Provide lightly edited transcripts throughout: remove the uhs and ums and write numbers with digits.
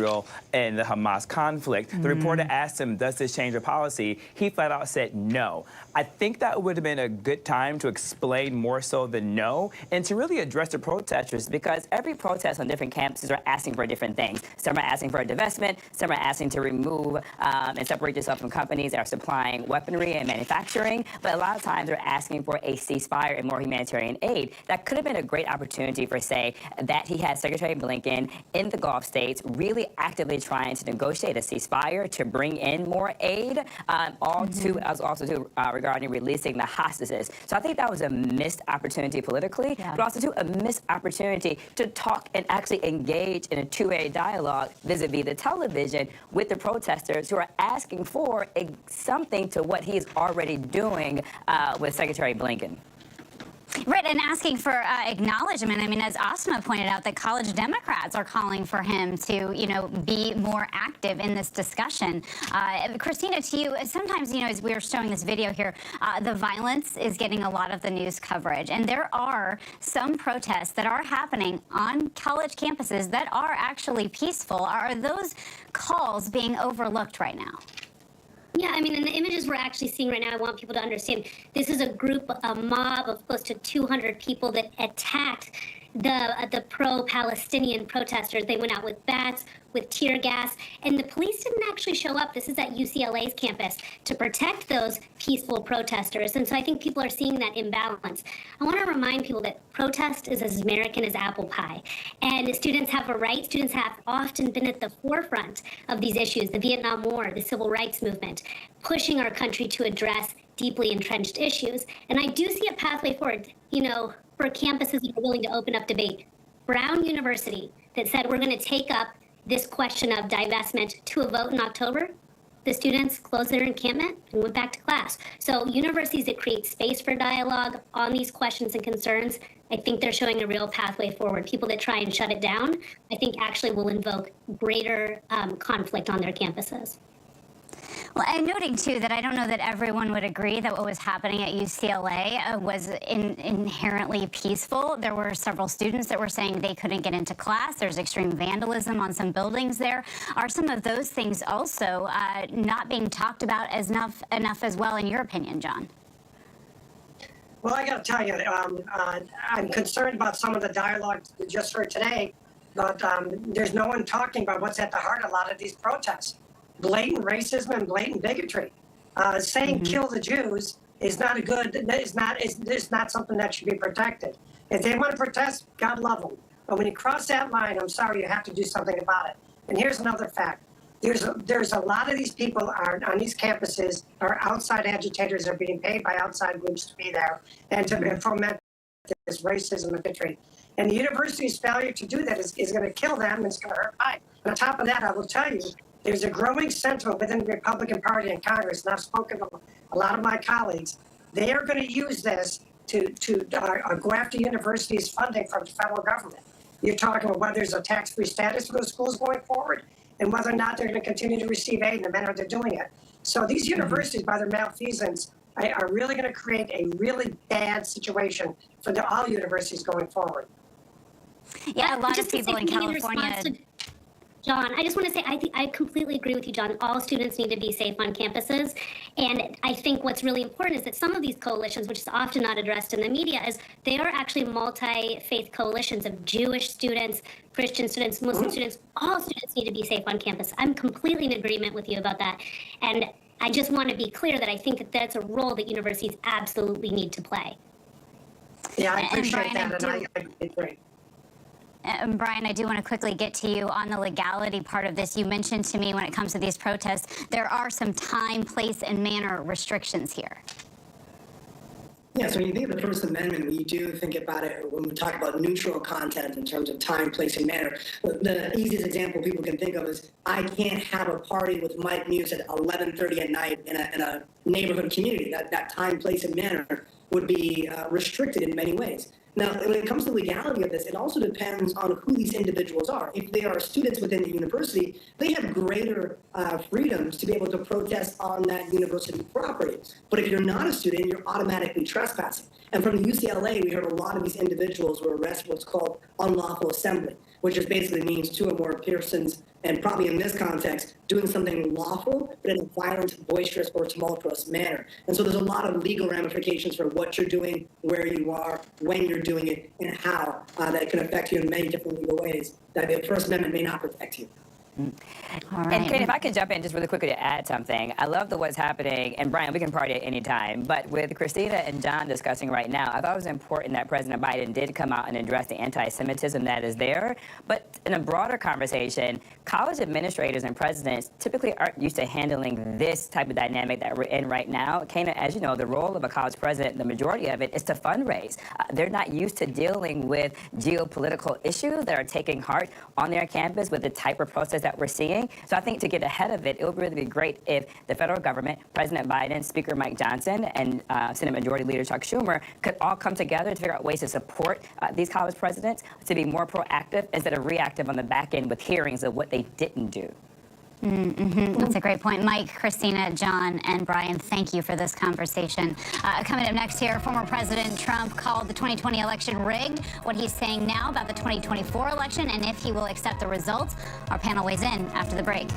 Israel and the Hamas conflict. The reporter asked him, does this change your policy? He flat out said no. I think that would have been a good time to explain more so than no, and to really address the protesters, because every protest on different campuses are asking for different things. Some are asking for a divestment, some are asking to remove and separate yourself from companies that are supplying weaponry and manufacturing, but a lot of times they're asking for a ceasefire and more humanitarian aid. That could have been a great opportunity for, say, that he had Secretary Blinken in the Gulf states really actively trying to negotiate a ceasefire to bring in more aid, regarding releasing the hostages. So I think that was a missed opportunity politically, but also too a missed opportunity to talk and actually engage in a two-way dialogue vis-a-vis the television with the protesters who are asking for something to what he's already doing with Secretary Blinken. Right, and asking for acknowledgement. I mean, as Asma pointed out, that college Democrats are calling for him to, be more active in this discussion. Christina, to you, sometimes, as we were showing this video here, the violence is getting a lot of the news coverage. And there are some protests that are happening on college campuses that are actually peaceful. Are those calls being overlooked right now? Yeah, I mean, in the images we're actually seeing right now, I want people to understand this is a mob of close to 200 people that attacked the pro-Palestinian protesters. They went out with bats, with tear gas, and the police didn't actually show up. This is at UCLA's campus to protect those peaceful protesters. And so I think people are seeing that imbalance. I want to remind people that protest is as American as apple pie. And students have a right. Students have often been at the forefront of these issues, the Vietnam War, the civil rights movement, pushing our country to address deeply entrenched issues. And I do see a pathway forward, for campuses that are willing to open up debate. Brown University that said we're going to take up this question of divestment to a vote in October. The students closed their encampment and went back to class. So universities that create space for dialogue on these questions and concerns, I think they're showing a real pathway forward. People that try and shut it down, I think actually will invoke greater conflict on their campuses. Well, and noting, too, that I don't know that everyone would agree that what was happening at UCLA was inherently peaceful. There were several students that were saying they couldn't get into class. There's extreme vandalism on some buildings there. Are some of those things also not being talked about as enough as well, in your opinion, John? Well, I got to tell you, I'm concerned about some of the dialogue we just heard today, but there's no one talking about what's at the heart of a lot of these protests. Blatant racism and blatant bigotry. Saying kill the Jews is not not something that should be protected. If they want to protest, God love them. But when you cross that line, I'm sorry, you have to do something about it. And here's another fact. There's a lot of these people on these campuses are outside agitators, are being paid by outside groups to be there and to foment this racism and bigotry. And the university's failure to do that is going to kill them and it's going to hurt mine. On top of that, I will tell you, there's a growing sentiment within the Republican Party in Congress, and I've spoken to a lot of my colleagues. They are going to use this to go after universities' funding from the federal government. You're talking about whether there's a tax-free status for those schools going forward and whether or not they're going to continue to receive aid in the manner they're doing it. So these universities, by their malfeasance, are really going to create a really bad situation for all universities going forward. Yeah, a lot of people in California... John, I just want to say, I completely agree with you, John. All students need to be safe on campuses. And I think what's really important is that some of these coalitions, which is often not addressed in the media, is they are actually multi-faith coalitions of Jewish students, Christian students, Muslim students. All students need to be safe on campus. I'm completely in agreement with you about that. And I just want to be clear that I think that that's a role that universities absolutely need to play. Yeah, I appreciate that, and I agree. Brian, I do want to quickly get to you on the legality part of this. You mentioned to me when it comes to these protests, there are some time, place, and manner restrictions here. Yeah, so when you think of the First Amendment, we do think about it when we talk about neutral content in terms of time, place, and manner. The easiest example people can think of is I can't have a party with Mike Muse at 11:30 at night in a neighborhood community. That time, place, and manner would be restricted in many ways. Now, when it comes to legality of this, it also depends on who these individuals are. If they are students within the university, they have greater freedoms to be able to protest on that university property. But if you're not a student, you're automatically trespassing. And from the UCLA, we heard a lot of these individuals were arrested what's called unlawful assembly. which just basically means two or more persons, and probably in this context, doing something lawful, but in a violent, boisterous, or tumultuous manner. And so there's a lot of legal ramifications for what you're doing, where you are, when you're doing it, and how that can affect you in many different legal ways that the First Amendment may not protect you. All right. And Kate, if I could jump in just really quickly to add something. I love what's happening, and Brian, we can party at any time, but with Christina and John discussing right now, I thought it was important that President Biden did come out and address the anti-Semitism that is there. But in a broader conversation, college administrators and presidents typically aren't used to handling this type of dynamic that we're in right now. Kana, as you know, the role of a college president, the majority of it is to fundraise. They're not used to dealing with geopolitical issues that are taking heart on their campus with the type of process that we're seeing. So I think to get ahead of it, it would really be great if the federal government, President Biden, Speaker Mike Johnson, and Senate Majority Leader Chuck Schumer could all come together to figure out ways to support these college presidents to be more proactive instead of reactive on the back end with hearings of what they didn't do. That's a great point. Mike, Christina, John, and Brian, thank you for this conversation. Coming up next here, former President Trump called the 2020 election rigged. What he's saying now about the 2024 election and if he will accept the results. Our panel weighs in after the break.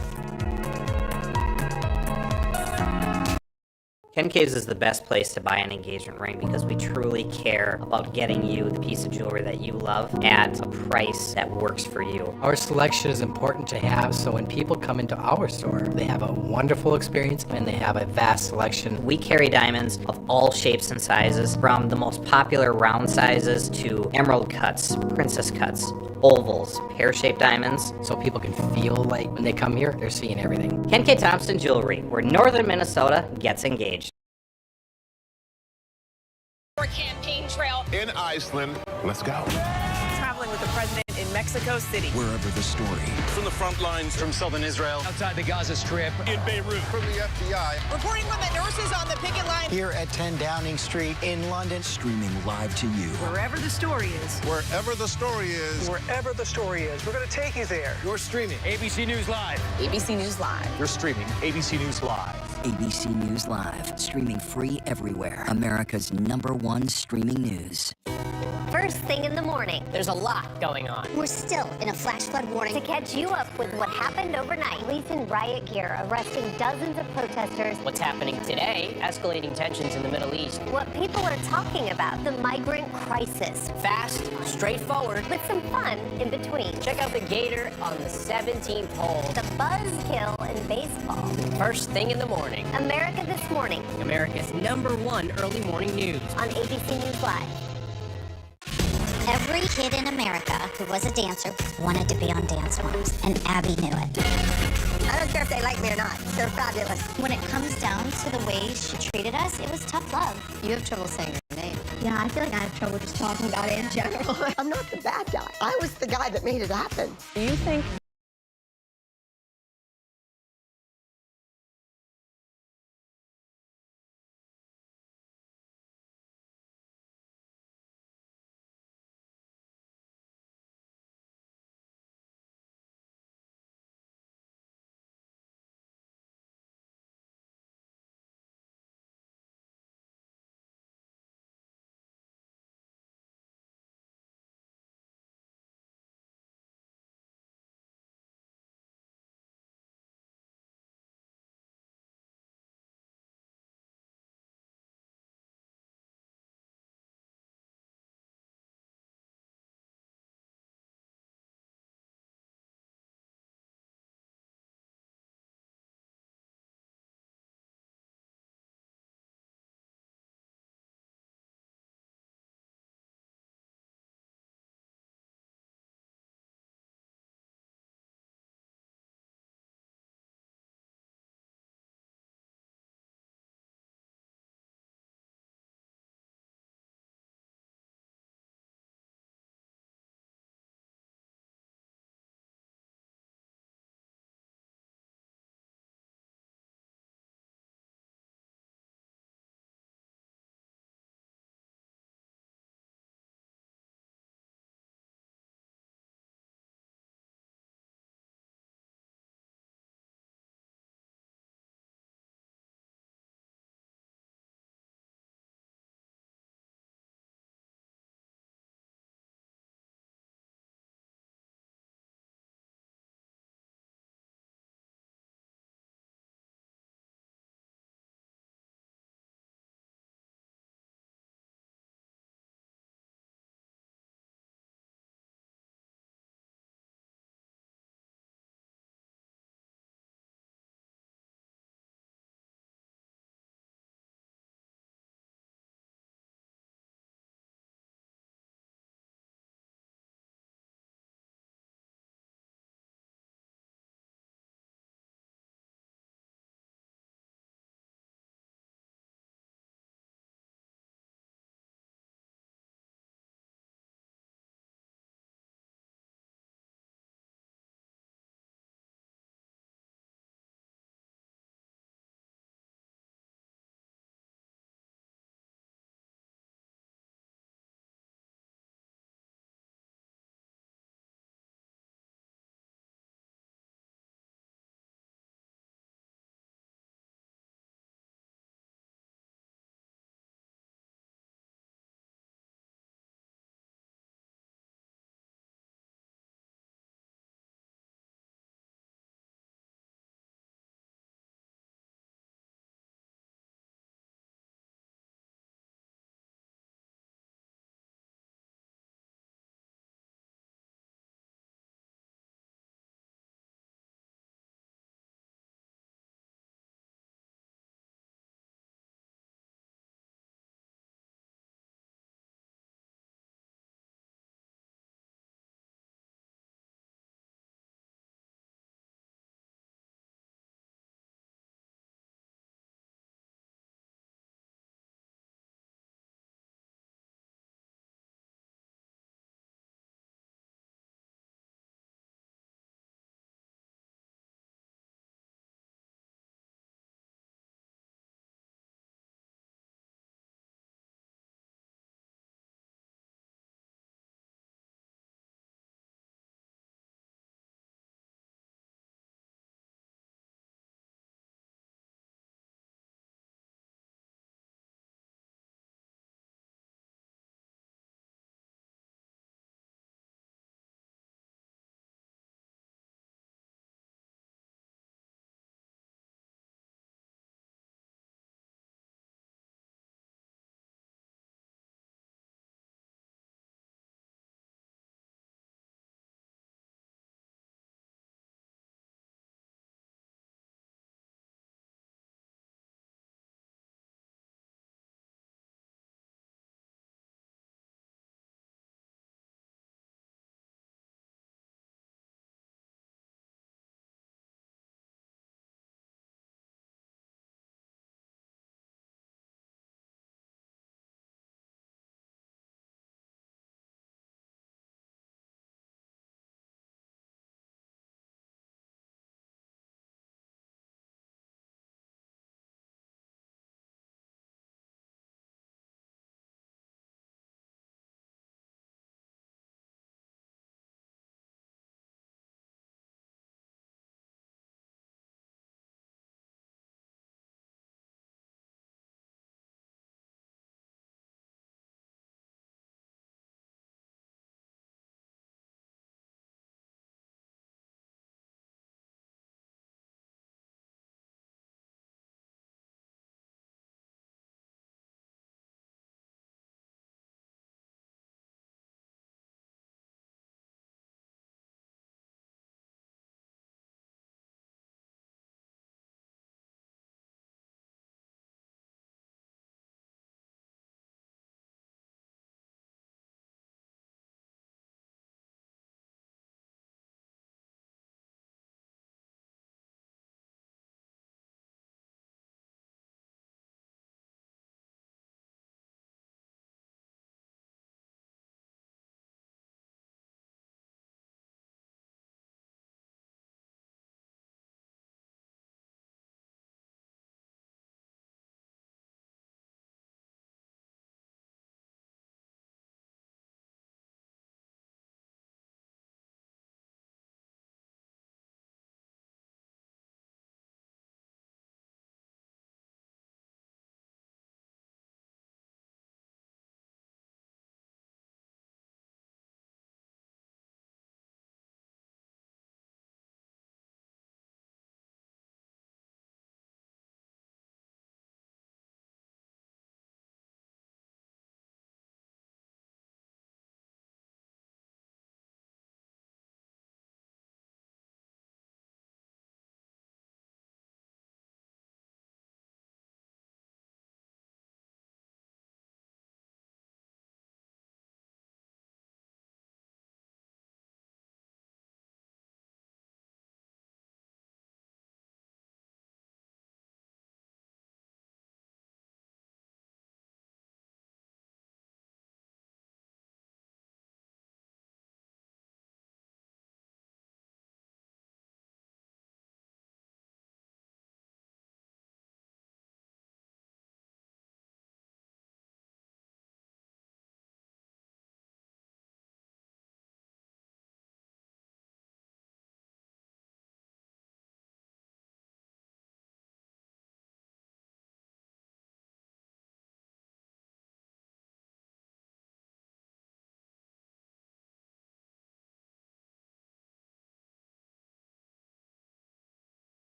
Ken K's is the best place to buy an engagement ring because we truly care about getting you the piece of jewelry that you love at a price that works for you. Our selection is important to have, so when people come into our store, they have a wonderful experience and they have a vast selection. We carry diamonds of all shapes and sizes, from the most popular round sizes to emerald cuts, princess cuts, ovals, pear-shaped diamonds. So people can feel like when they come here, they're seeing everything. Ken K. Thompson Jewelry, where northern Minnesota gets engaged. Campaign trail in Iceland. Let's go. traveling with the president in Mexico City. Wherever the story. From the front lines, from southern Israel, outside the Gaza Strip, in Beirut, from the FBI. Reporting from the nurses on the picket line. Here at 10 Downing Street in London. Streaming live to you. Wherever the story is. Wherever the story is. Wherever the story is. We're going to take you there. You're streaming ABC News Live. ABC News Live. You're streaming ABC News Live. ABC News Live, streaming free everywhere. America's #1 streaming news. First thing in the morning. There's a lot going on. We're still in a flash flood warning. To catch you up with what happened overnight. Police in riot gear arresting dozens of protesters. What's happening today? Escalating tensions in the Middle East. What people are talking about. The migrant crisis. Fast, straightforward. With some fun in between. Check out the Gator on the 17th hole. The buzzkill in baseball. First thing in the morning. America This Morning. America's #1 early morning news. On ABC News Live. Every kid in America who was a dancer wanted to be on Dance Moms, and Abby knew it. I don't care if they like me or not. They're fabulous. When it comes down to the way she treated us, it was tough love. You have trouble saying her name. Yeah, I feel like I have trouble just talking about it in general. I'm not the bad guy. I was the guy that made it happen. Do you think